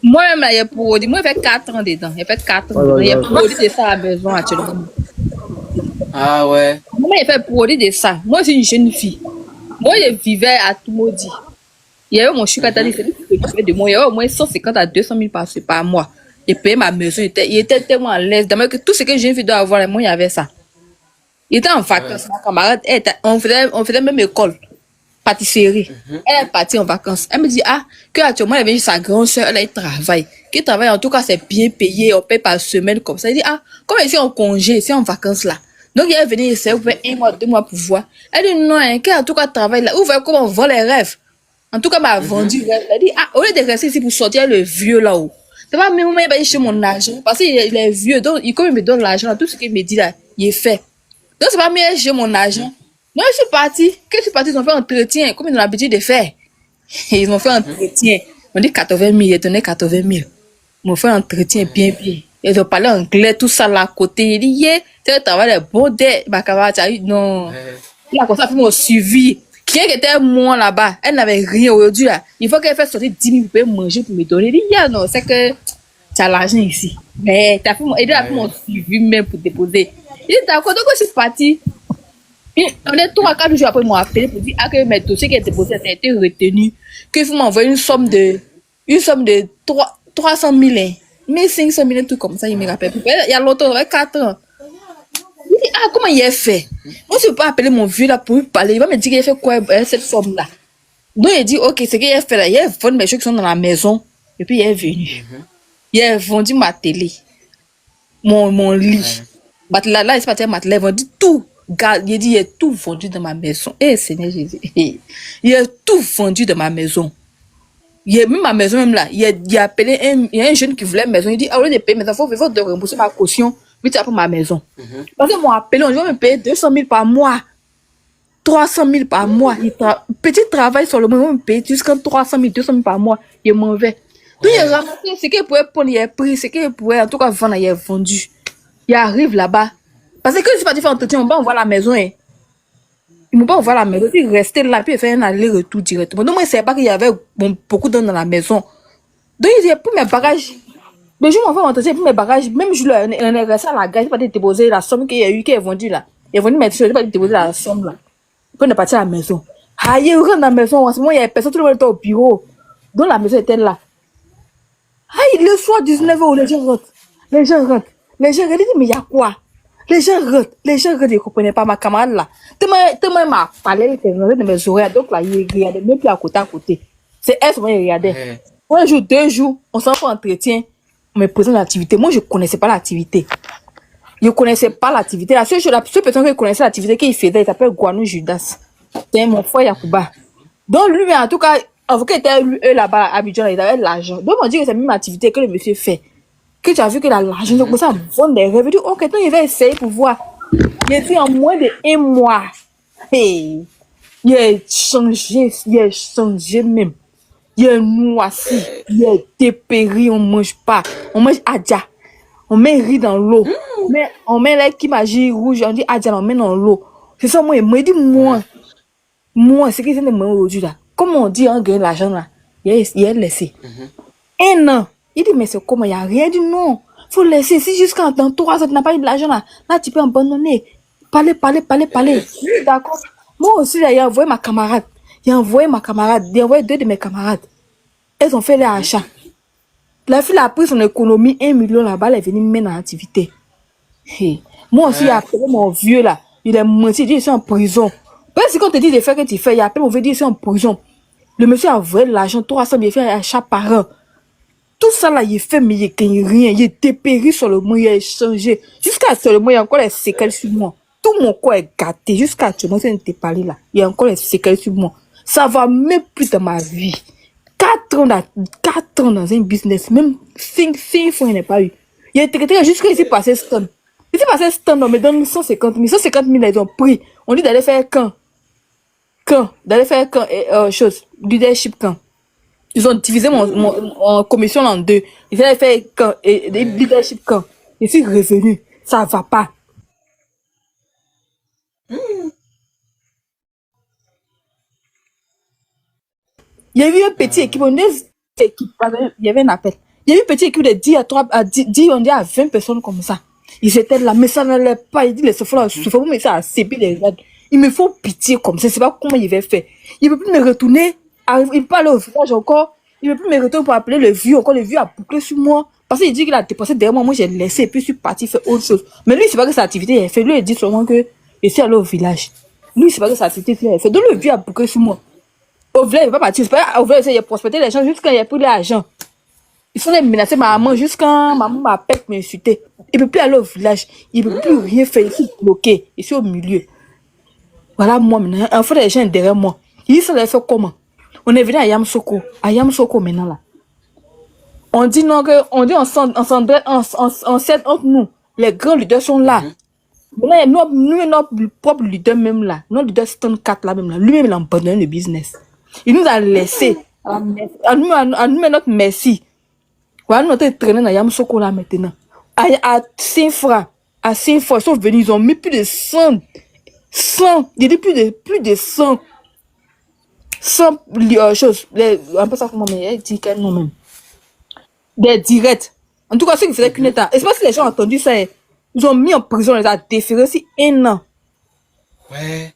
Moi-même, là, il y a produit. Moi, il fait 4 ans dedans. Il fait 4 ans dedans. Il y a produit de ça à la maison actuellement. Ah ouais. Moi, il fait produit de ça. Moi, je suis une jeune fille. Moi, je vivais à tout maudit. Il y avait mon sugar daddy, c'est lui qui s'occupait de moi. Il y avait au moins 150 à 200 000 par mois. Il payait ma maison. Il était tellement à l'aise. D'abord que tout ce que j'ai envie d'avoir, moi, il y avait ça. Il était en vacances. Ma camarade, on faisait même école. Pâtisserie. Elle est partie en vacances. Elle me dit, ah, que actuellement, elle avait sa grande soeur, elle travaille. Qui travaille, en tout cas, c'est bien payé, on paye par semaine comme ça. Elle dit, ah, comme elle est en congé, c'est en vacances là. Donc, elle est venue ici, vous pouvez 1 mois, 2 mois pour voir. Elle dit, non, hein, qui en tout cas travaille là. Vous voyez comment on vend les rêves. En tout cas, m'a vendu rêve. Elle dit, ah, au lieu de rester ici pour sortir le vieux là-haut. C'est pas même moi, il va chez mon argent. Parce qu'il est vieux, donc, comme il me donne l'argent, tout ce qu'il me dit là, il est fait. Donc, c'est pas mieux, j'ai mon argent. Non, je suis partie. Quand je suis partie, ils ont fait un entretien, comme ils ont l'habitude de faire. Et ils ont fait un entretien. On dit 80 000, ils ont donné 80 000. Ils m'ont fait un entretien bien. Ils ont parlé anglais, tout ça là à côté. Ils disent, yeah, tu travailles bon dès ma camarade. Non. Là, comme ça, ils m'ont suivi. Qui était moi là-bas, elle n'avait rien aujourd'hui là. Il faut qu'elle fasse sortir 10 000 pour manger, pour me donner. Il dit, yeah, non, c'est que tu as l'argent ici. Mais tu as fait mon suivi même pour déposer. Il dit, d'accord, donc je suis partie. On est 3 à 4 jours après, ils m'ont appelé pour dire que mes dossiers qui étaient déposés ont été retenus. Qu'il faut m'envoyer une somme de 300 000, hein. 1500 000, tout comme ça, il me rappelle. Il y a longtemps, avec 4 ans. Il dit, ah, comment il a fait? Moi, je ne peux pas appeler mon vieux là pour lui parler. Il va me dire qu'il a fait quoi, cette somme-là. Donc, il dit, ok, ce qu'il a fait là, il a vendu mes choses qui sont dans la maison. Et puis, il est venu. Il a vendu ma télé, mon lit. Là, il s'est parti à ma télé, il a vendu tout. Il dit, il a tout vendu dans ma maison. Eh, Seigneur Jésus. Il a tout vendu dans ma maison. Il y a même ma maison, même là. Il a appelé il y a un jeune qui voulait une maison. Il dit, ah, au lieu de payer mes enfants, il faut de rembourser ma caution. Puis tu as pour ma maison. Parce qu'ils m'ont appelé, on va me payer 200 000 par mois. 300 000 par mois. Petit travail sur le moment, il me paye jusqu'à 300 000, 200 000 par mois. Il m'en veut. Donc, il a ramassé ce qu'il pouvait prendre, il a pris. Ce qu'il pouvait, en tout cas, vendre, il a vendu. Il arrive là-bas. Parce que quand je suis parti faire un entretien, on va voir la maison. Hein. Ils m'ont pas ouvert la maison. Ils restaient là, puis ils fait un aller-retour directement. Donc, moi, je ne savais pas qu'il y avait beaucoup d'hommes dans la maison. Donc, ils disaient, pour mes bagages. Le jour où on va entretien, pour mes bagages, même je leur ai resté à la gare, je n'ai pas déposé la somme qu'il y a eu, qui est vendue là. Il est venu mettre sur, je n'ai pas déposé la somme là. Puis on est parti à la maison. Ah, il rentre dans la maison. En ce moment, il y a personne, tout le monde était au bureau. Donc, la maison était là. Ah, le soir, 19h, les gens rentrent. Les gens rentrent. Les gens rentrent. Ils disent, mais il y a quoi? Les gens rentrent. Ils ne comprenaient pas ma camarade là. Tellement m'a parlé, il était rentré de mes oreilles. Donc là, il regardait même plus à côté. C'est elle, il regardait. Un jour, 2 jours, on s'en fait entretien. On me présente l'activité. Moi, je ne connaissais pas l'activité. Je ne connaissais pas l'activité. La seule personne qui connaissait l'activité qu'il faisait, il s'appelle Guanou Judas. C'est mon frère Yacouba. Donc, lui, en tout cas, avocat était eux là-bas à Abidjan, il avait l'argent. Donc, on dit que c'est la même activité que le monsieur fait. Que tu as vu qu'il a l'argent, donc ça vend des rêves. Ok, donc il va essayer pour voir. Il a fait en moins de 1 mois. Hey, il a changé même. Il est noirci, il est dépéri, on ne mange pas. On mange adja. On met riz dans l'eau. On met les qui magie rouge, on dit adja, on met dans l'eau. C'est ça, moi, il me dit, moi, c'est que c'est de moi aujourd'hui là. Comme on dit, on gagne l'argent là. Il est laissé. 1 an. Il dit, mais c'est comment? Il n'y a rien dit non. Il faut laisser. Si jusqu'à dans 3 ans, tu n'as pas eu de l'argent là, là, tu peux abandonner. Parler. D'accord. Moi aussi, là, il a envoyé ma camarade. Il a envoyé 2 de mes camarades. Elles ont fait les achats. La fille a pris son économie, 1 million là-bas, elle est venue me mettre dans l'activité. Hey. Moi aussi, il a appelé mon vieux là. Il est menti, il dit, je suis en prison. Parce que quand on te dit de faire que tu fais, il appelle mon vieux, il dit, je suis en prison. Le monsieur a envoyé de l'argent, 300 000, il fait un achat par an. Tout ça là, il fait, mais il gagne rien. Il est dépéri sur le monde, il a changé. Jusqu'à ce moment, il y a encore les séquelles sur moi. Tout mon corps est gâté. Jusqu'à actuellement, si je ne t'ai parlé là, il y a encore les séquelles sur moi. Ça va même plus dans ma vie. 4 ans dans un business, même 5 fois, il n'a pas eu. Il a été jusqu'à ici passé stand. Ici passé stand, on me donne 150 000. 150 000, ils ont pris. On dit d'aller faire camp. D'aller faire camp, leadership camp. Ils ont divisé mon commission en 2. Ils avaient fait camp, leadership camp. Je suis revenu. Ça va pas. Il y a eu un petit équipe, il y avait un appel. Il y a eu une petite équipe de 10 à 10, on dit à 20 personnes comme ça. Ils étaient là, mais ça n'allait pas. Il dit, les soufflants, mais ça a cépé les gars. Il me faut pitié comme ça. Je sais pas comment il va faire. Il ne peut plus me retourner. Il peut aller au village encore. Il ne peut plus me retourner pour appeler le vieux. Encore le vieux a bouclé sur moi. Parce qu'il dit qu'il a dépensé derrière moi. Moi, j'ai laissé. Et puis, je suis parti faire autre chose. Mais lui, c'est pas que sa activité il a fait. Lui, il dit seulement que je suis allé au village. Lui, c'est pas que sa activité il a fait. Donc, le vieux a bouclé sur moi. Au village, il ne va pas partir. C'est pas au village, il a prospecté les gens jusqu'à il n'y a plus d'argent. Il faut les menacer ma maman jusqu'à maman m'appelle pour m'insulter. Il ne peut plus aller au village. Il ne peut plus rien faire. Il est bloqué. Il est au milieu. Voilà, moi maintenant. En fait, les gens derrière moi. Il dit ça les fait comment? On est venu à Yamsoko. À Yamsoko maintenant là. On dit non que, on dit on s'aide entre nous. Les grands leaders sont là. Maintenant, nous, notre propre leader même là. Notre leader Stone 4 là même là. Lui-même il a abandonné le business. Il nous a laissé. À nous, notre merci. Voilà, nous sommes traînés dans Yamsoko là maintenant. À 5 francs. À 5 francs. Ils sont venus, ils ont mis plus de 100. Il y a plus de 100 choses. Un peu ça comment mais dit quel nom même. Des directs. En tout cas, ceux qui faisaient qu'une état. Et c'est parce que les gens ont entendu ça. Ils ont mis en prison, les a déférés aussi 1 an. Ouais.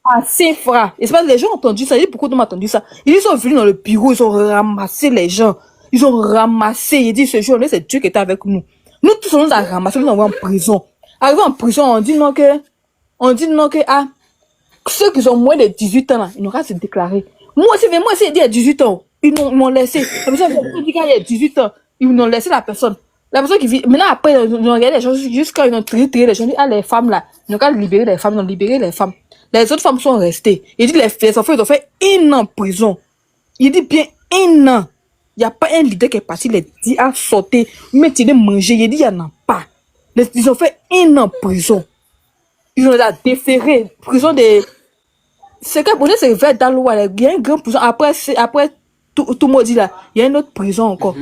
À 5 francs. Et c'est parce que les gens ont entendu ça. Il y a beaucoup de gens ont entendu ça. Ils sont venus dans le bureau, ils ont ramassé les gens. Ils ont ramassé. Ils disent ce jour-là, c'est Dieu qui était avec nous. Nous tous, on nous a ramassé, nous envoyés en prison. Arrivé en prison, on dit non que, ah, ceux qui ont moins de 18 ans, là, ils n'ont qu'à se déclarer. Moi aussi, il y a 18 ans. Ils m'ont laissé. La personne qui dit qu'il y a 18 ans, ils m'ont laissé la personne. La personne qui vit, maintenant après, ils ont regardé les gens jusqu'à ils ont trié les gens. Ils ont dit, ah, les femmes là, ils n'ont qu'à libérer les femmes, ils ont libéré les femmes. Les autres femmes sont restées. Il dit, les enfants, ils ont fait 1 an en prison. Il dit bien 1 an. Il n'y a pas un leader qui est parti les dit à sauter, mais il manger. Il dit, il n'y en a pas. Ils ont fait 1 an en prison. Ils ont déféré. Prison de. C'est que pour nous, c'est vers Daloa. Il y a une grande prison. Après tout maudit là, il y a une autre prison encore.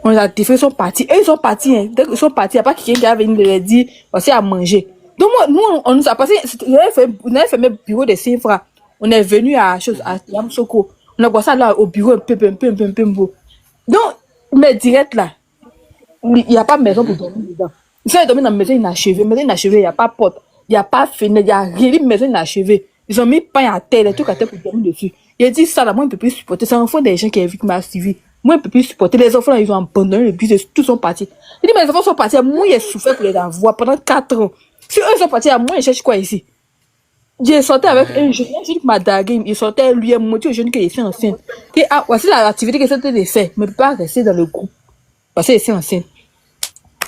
On les a déférés, ils sont partis. Et ils sont partis. Hein. Dès qu'ils sont partis, il n'y a pas quelqu'un qui a venu leur dire, voici à manger. Donc, nous, on nous a passé. On avait fait même bureau de 5 francs. On est venu à Yamsoko. On a passé là au bureau un peu. Donc, mais direct là, il n'y a pas de maison pour dormir dedans. Ils sont dormis dans une maison inachevée. Il n'y a pas de porte, il n'y a pas de fenêtre, il n'y a rien. Une maison inachevée. Ils ont mis pain à terre, les trucs à terre pour dormir dessus. Il a dit ça là, moi, je ne peux plus supporter. C'est un enfant des gens qui m'a suivi. Moi, je ne peux plus supporter. Les enfants là, ils ont abandonné le business, tous sont partis. Il dit, mais les enfants sont partis. Moi, j'ai souffert pour les avoir pendant 4 ans. Si eux sont partis, moi, je cherche quoi ici? J'ai sorti avec un jeune qui m'a dagué. Il sortait, lui, un moitié jeune qui est enceinte. Et ah, voici l'activité que c'était de faire. Mais pas rester dans le groupe. Parce que c'est enceinte.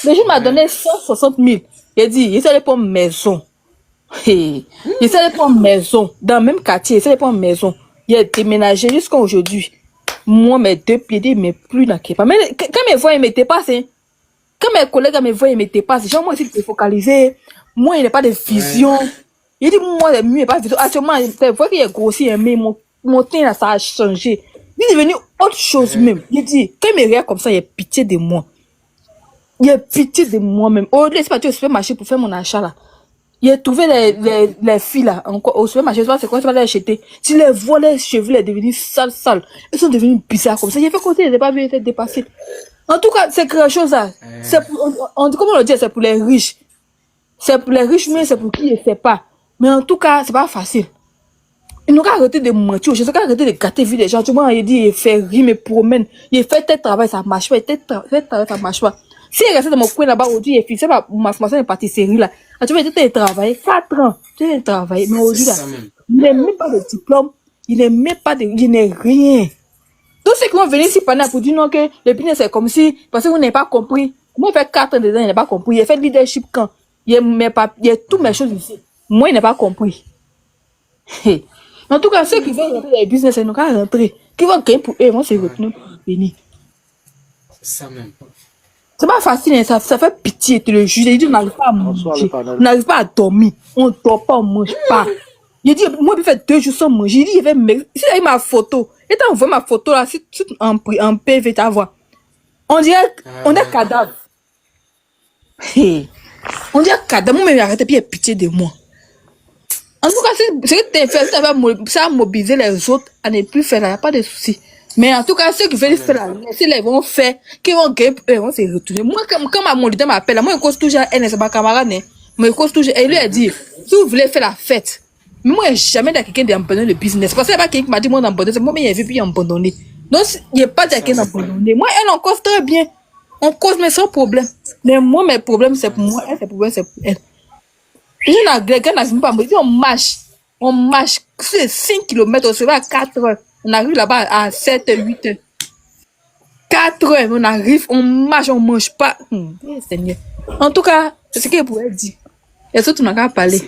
Le jeune m'a donné 160 000. Il a dit, il s'allait pour une maison. Il s'allait pour une maison. Dans le même quartier, il s'allait pour une maison. Il a déménagé jusqu'à aujourd'hui. Moi, mes 2 pieds, il ne met plus dans Képa. Mais quand mes voix, ils me dépassent, hein. Quand mes collègues, mes voix, ils me dépassent. Genre, moi, aussi, je suis focalisé. Moi, il n'y a pas de vision. Ouais. Il dit, moi, il n'y a pas de vision. Actuellement, c'est vrai qu'il est grossi, mais mon teint, là, ça a changé. Il est devenu autre chose même. Il dit, quand il me regarde comme ça, il a pitié de moi. Il a pitié de moi-même. Au lieu de supermarché pour faire mon achat là. Il a trouvé les filles là, encore au supermarché, c'est quoi, c'est pas les acheter. Si les vois, les cheveux, ils sont devenus sales. Ils sont devenus bizarres comme ça. Il a fait côté, il n'a pas vu, il était dépassé. En tout cas, c'est quelque chose là. On dit, comment on le dit, c'est pour les riches. C'est pour les riches, mais c'est pour qui ne sait pas. Mais en tout cas, c'est pas facile. Ils n'ont qu'à arrêter de mentir. Je sais qu'à arrêter de gâter vie des gens. Tu vois, il dit, il fait rire, il promène. Il fait tel travail, ça marche pas. Il fait tel travail, ça marche pas. Si il restait dans mon coin là-bas, aujourd'hui, il est fixé par ma formation de pâtisserie là. Tu vois, il était travaillé 4 ans. Tu sais, travaillé. Mais aujourd'hui, là, il n'est même pas de diplôme. Il n'est même pas de, il n'est rien. Tous ceux qui vont venir ici pendant pour dire non que le business c'est comme si, parce que vous n'avez pas compris. Moi, il fait 4 ans dedans, il n'a pas compris. Il a fait leadership quand. Il a toutes mes choses ici. Moi, il n'a pas compris. En tout cas, ceux qui veulent rentrer dans le business, ils n'ont qu'à rentrer. Qui vont gagner pour eux, ils vont se retenir pour venir. C'est ça même. C'est pas facile, hein, ça fait pitié, tu le juges. Il dit, on n'arrive pas à manger, on n'arrive pas à dormir, on ne dort pas, on ne mange pas. Il dit, moi, il fait 2 jours sans manger. Il dit, il va me. Il a ma photo. Il t'a envoyé ma photo là, en PV, tu vois. On dirait, on est cadavre. On dirait cadavre, moi, mais arrêtez, puis il a pitié de moi. En tout cas, c'est que tu as fait, ça va mobiliser les autres à ne plus faire là, il n'y a pas de souci. Mais en tout cas, ceux qui veulent faire la laisser, ils vont faire, qui vont gagner, ils vont se retourner. Moi, quand mon leader m'appelle, moi, je cause toujours elle, c'est ma camarade, mais je cause toujours, et lui a dit, si vous voulez faire la fête, mais moi, jamais dans quelqu'un d'abandonner le business. Parce que c'est pas quelqu'un qui m'a dit, moi, d'abandonner, moi, mais il a vu, puis abandonner. Donc, il n'y a pas de quelqu'un d'abandonner. Moi, elle, on cause très bien. On cause, mais sans problème. Mais moi, mes problèmes, c'est pour moi, elle, ses problèmes, c'est pour elle. Je n'arrive pas à me dire, on marche, c'est 5 km, on se va à 4 heures. On arrive là-bas à 7, 8 heures. 4 heures, on arrive, on marche, on mange pas. Seigneur. En tout cas, c'est ce qu'elle pourrait dire. Et ça, tu n'as qu'à parler.